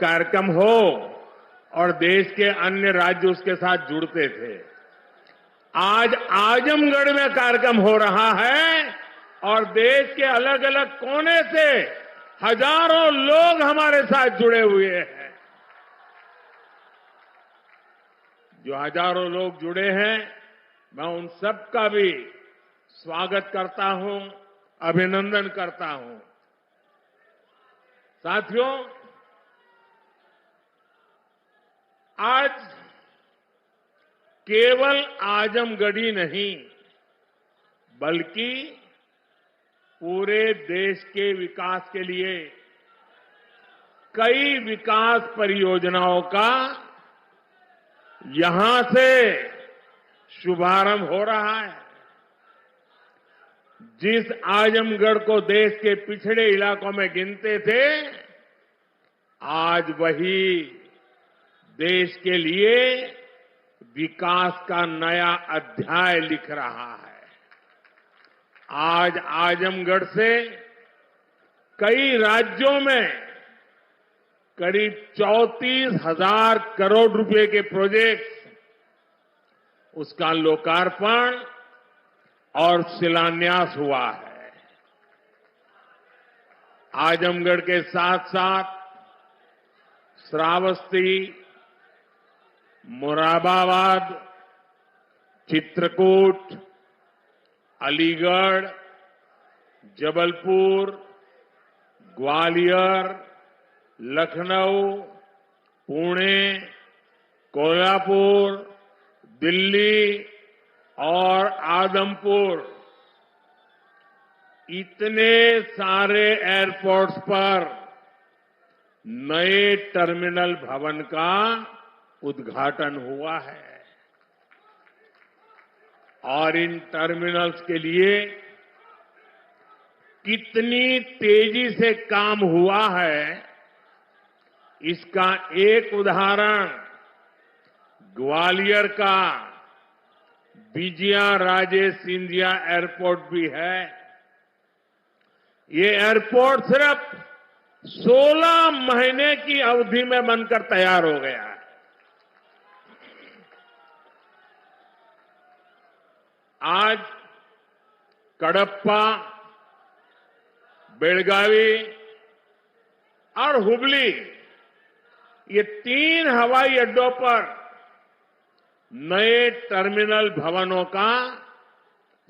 कार्यक्रम हो और देश के अन्य राज्य उसके साथ जुड़ते थे। आज आजमगढ़ में कार्यक्रम हो रहा है और देश के अलग अलग कोने से हजारों लोग हमारे साथ जुड़े हुए हैं। जो हजारों लोग जुड़े हैं, मैं उन सबका भी स्वागत करता हूं, अभिनंदन करता हूं। साथियों, आज केवल आजमगढ़ ही नहीं, बल्कि पूरे देश के विकास के लिए कई विकास परियोजनाओं का यहां से शुभारंभ हो रहा है। जिस आजमगढ़ को देश के पिछड़े इलाकों में गिनते थे, आज वही देश के लिए विकास का नया अध्याय लिख रहा है। आज आजमगढ़ से कई राज्यों में करीब 34,000 करोड़ रुपए के प्रोजेक्ट, उसका लोकार्पण और शिलान्यास हुआ है। आजमगढ़ के साथ साथ श्रावस्ती, मुरादाबाद, चित्रकूट, अलीगढ़, जबलपुर, ग्वालियर, लखनऊ, पुणे, कोल्हापुर, दिल्ली और आदमपुर, इतने सारे एयरपोर्ट्स पर नए टर्मिनल भवन का उद्घाटन हुआ है। और इन टर्मिनल्स के लिए कितनी तेजी से काम हुआ है, इसका एक उदाहरण ग्वालियर का विजया राजे सिंधिया एयरपोर्ट भी है। ये एयरपोर्ट सिर्फ 16 महीने की अवधि में बनकर तैयार हो गया है। आज कडप्पा, बेलगावी और हुबली, ये 3 हवाई अड्डों पर नए टर्मिनल भवनों का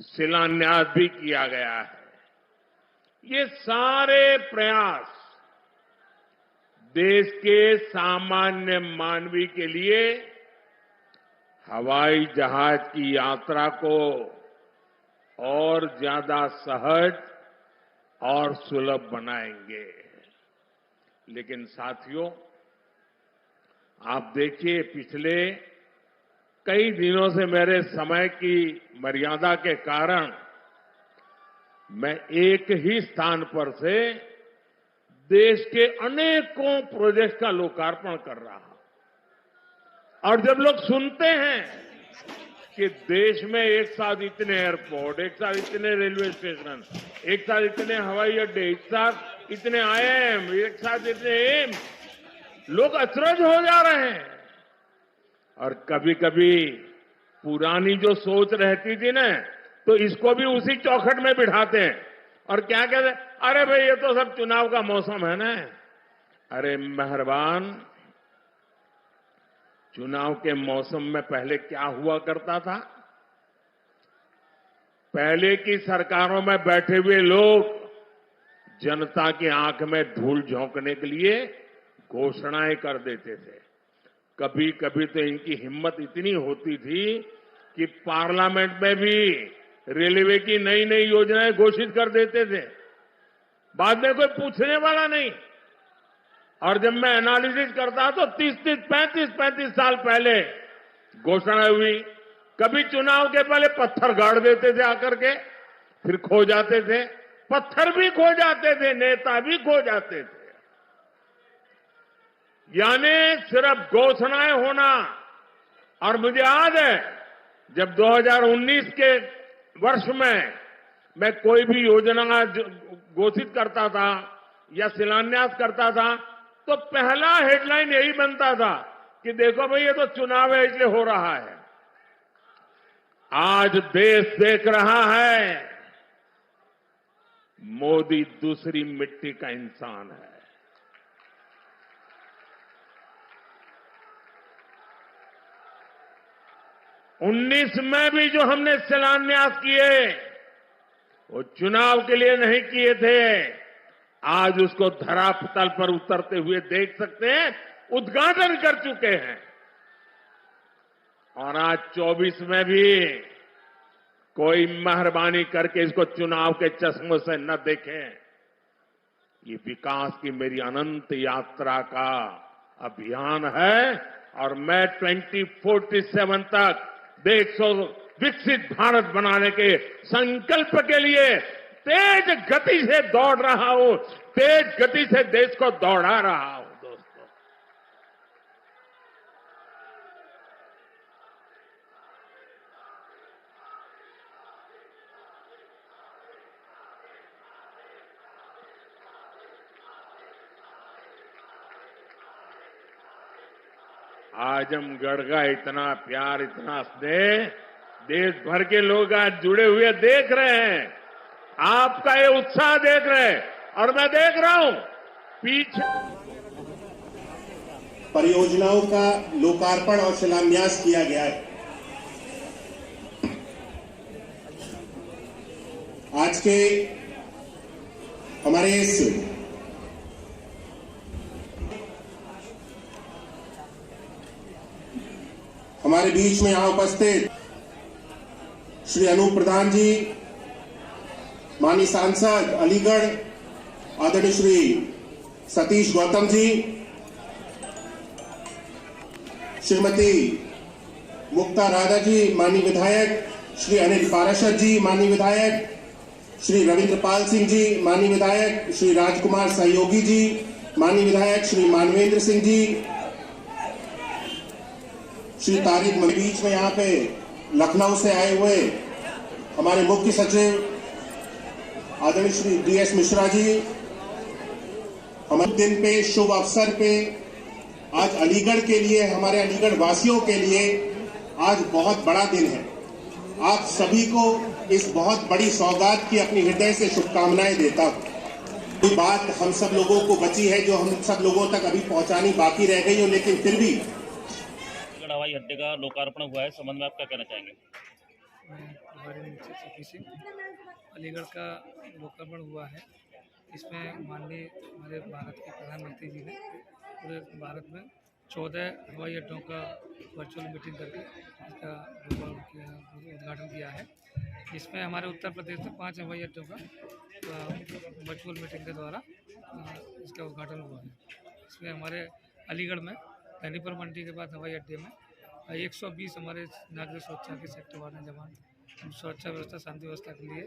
शिलान्यास भी किया गया है। ये सारे प्रयास देश के सामान्य मानवी के लिए हवाई जहाज की यात्रा को और ज्यादा सहज और सुलभ बनाएंगे। लेकिन साथियों, आप देखिए, पिछले कई दिनों से मेरे समय की मर्यादा के कारण मैं एक ही स्थान पर से देश के अनेकों प्रोजेक्ट का लोकार्पण कर रहा हूं। और जब लोग सुनते हैं कि देश में एक साथ इतने एयरपोर्ट, एक साथ इतने रेलवे स्टेशन, एक साथ इतने हवाई अड्डे, एक साथ इतने आईआईएम, एक साथ इतने एम्स, लोग अचरज हो जा रहे हैं। और कभी कभी पुरानी जो सोच रहती थी ना, तो इसको भी उसी चौखट में बिठाते हैं और क्या कहते हैं, अरे भाई ये तो सब चुनाव का मौसम है ना। अरे मेहरबान, चुनाव के मौसम में पहले क्या हुआ करता था? पहले की सरकारों में बैठे हुए लोग जनता की आंख में धूल झोंकने के लिए घोषणाएं कर देते थे। कभी कभी तो इनकी हिम्मत इतनी होती थी कि पार्लियामेंट में भी रेलवे की नई नई योजनाएं घोषित कर देते थे, बाद में कोई पूछने वाला नहीं। और जब मैं एनालिसिस करता तो 35 साल पहले घोषणा हुई। कभी चुनाव के पहले पत्थर गाड़ देते थे आकर के, फिर खो जाते थे, पत्थर भी खो जाते थे, नेता भी खो जाते थे। यानी सिर्फ घोषणाएं होना। और मुझे याद है जब 2019 के वर्ष में मैं कोई भी योजना घोषित करता था या शिलान्यास करता था, तो पहला हेडलाइन यही बनता था कि देखो भाई ये तो चुनाव है इसलिए हो रहा है। आज देश देख रहा है मोदी दूसरी मिट्टी का इंसान है। उन्नीस में भी जो हमने शिलान्यास किए वो चुनाव के लिए नहीं किए थे। आज उसको धरातल पर उतरते हुए देख सकते हैं, उद्घाटन कर चुके हैं। और आज 24 में भी कोई मेहरबानी करके इसको चुनाव के चश्मों से न देखें। ये विकास की मेरी अनंत यात्रा का अभियान है और मैं 2047 तक देश को विकसित भारत बनाने के संकल्प के लिए तेज गति से दौड़ रहा हूं, तेज गति से देश को दौड़ा रहा हूं। दोस्तों, आजमगढ़ का इतना प्यार, इतना स्नेह देश भर के लोग आज जुड़े हुए देख रहे हैं। आपका ये उत्साह देख रहे हैं और मैं देख रहा हूं पीछे परियोजनाओं का लोकार्पण और शिलान्यास किया गया है। आज के हमारे इस हमारे बीच में यहां उपस्थित श्री अनूप प्रधान जी, माननीय सांसद अलीगढ़ आदरणीय श्री सतीश गौतम जी, श्रीमती मुक्ता राधा जी, माननीय विधायक श्री अनिल पाराशर जी, माननीय विधायक श्री रविंद्र पाल सिंह जी, माननीय विधायक श्री राजकुमार सहयोगी जी, माननीय विधायक श्री मानवेंद्र सिंह जी, श्री तारिक बीच में यहाँ पे लखनऊ से आए हुए हमारे मुख्य सचिव आदरणीय श्री DS मिश्रा जी। हमारे दिन पे, शुभ अवसर पे आज अलीगढ़ के लिए, हमारे अलीगढ़ वासियों के लिए आज बहुत बड़ा दिन है। आप सभी को इस बहुत बड़ी सौगात की अपनी हृदय से शुभकामनाएं देता हूं। कोई बात हम सब लोगों को बची है जो हम सब लोगों तक अभी पहुंचानी बाकी रह गई हो, लेकिन फिर भी हवाई अड्डे का लोकार्पण हुआ है, संबंध में आप क्या कहना चाहेंगे? अलीगढ़ का लोकार्पण हुआ है। इसमें माननीय हमारे भारत के प्रधानमंत्री जी ने पूरे भारत में 14 हवाई अड्डों का वर्चुअल मीटिंग करके इसका उद्घाटन किया है। इसमें हमारे उत्तर प्रदेश में 5 हवाई अड्डों का वर्चुअल मीटिंग के द्वारा इसका उद्घाटन हुआ है। इसमें हमारे अलीगढ़ में धनीपुर मंडी के बाद हवाई अड्डे में 120 हमारे नागरिक सुरक्षा के सेक्टर वाले जवान सुरक्षा व्यवस्था, शांति व्यवस्था के लिए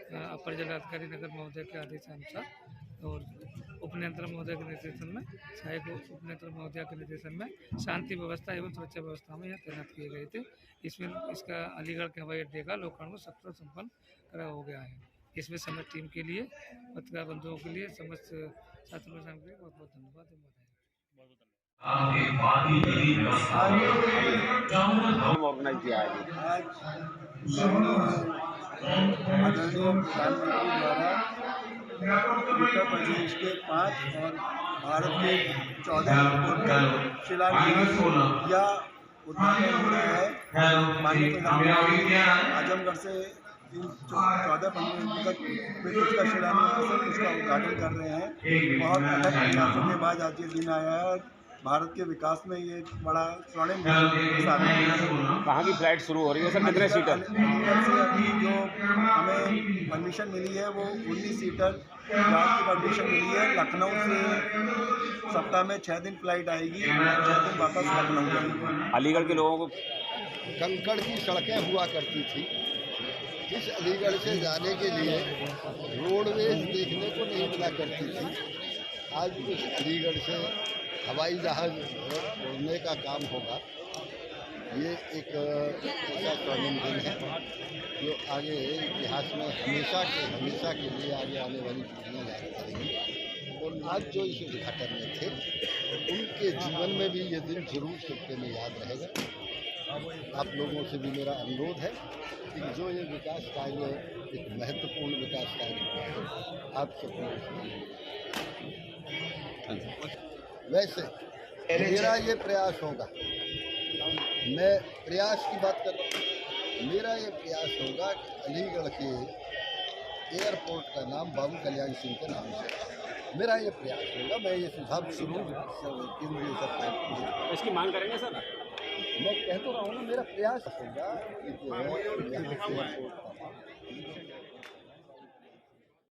अपर जिलाधिकारी नगर महोदय के आदेशानुसार और उप नियंत्रक महोदय के निर्देशन में, सहायक उप नियंत्रक महोदय के निर्देशन में शांति व्यवस्था एवं सुरक्षा व्यवस्था में यहाँ तैनात किए गए थे। इसमें इसका अलीगढ़ के हवाई अड्डे का लोकार्पण सफल संपन्न करा हो गया है। इसमें समस्त टीम के लिए, पत्रकार बंधुओं के लिए, समस्त छात्र प्रशासन के लिए बहुत बहुत धन्यवाद। ऑर्गेनाइज किया है आज आदरणीय प्रधानमंत्री द्वारा उत्तर प्रदेश के 5 और भारत के 14 एयरपोर्ट का शिलान्यास या उद्घाटन हो रहा है। माननीय प्रधानमंत्री आजमगढ़ से इन 14-15 तक कुछ का शिलान्यास है, कुछ का उद्घाटन कर रहे हैं। बहुत अलग प्रयासों के बाद आज ये दिन आया है और भारत के विकास में ये बड़ा स्वर्णिम साबित है। कहाँ की फ्लाइट शुरू हो रही है सर? कितने सीटर? अलीगढ़ से अभी जो हमें परमिशन मिली है वो 19 सीटर गुजरात की परमिशन मिली है। लखनऊ से सप्ताह में 6 दिन फ्लाइट आएगी, 6 दिन वापस लखनऊ जाएगी। अलीगढ़ के लोगों को कंकड़ की सड़कें हुआ करती थी। इस अलीगढ़ से जाने के लिए रोडवेज देखने को नहीं मिला करती थी। आज उस अलीगढ़ से हवाई जहाज उड़ने का काम होगा। ये एक ऐसा स्वर्णिम दिन है जो आगे इतिहास में हमेशा के लिए आगे आने वाली पीढ़ियाँ याद करेंगी। और आज जो इस उद्घाटन में थे उनके जीवन में भी ये दिन जरूर सबके में याद रहेगा। आप लोगों से भी मेरा अनुरोध है कि जो ये विकास कार्य एक महत्वपूर्ण विकास कार्य है, आप सबको वैसे मेरा ये प्रयास होगा, मैं प्रयास की बात कर रहा हूँ, मेरा ये प्रयास होगा कि अलीगढ़ के एयरपोर्ट का नाम बाबू कल्याण सिंह के नाम से, मेरा ये प्रयास होगा। मैं ये सुझाव शुरू केंद्रीय सरकार को इसकी मांग करेंगे सर। मैं कह तो रहा हूँ ना, मेरा प्रयास होगा कि जो है एयरपोर्ट का नाम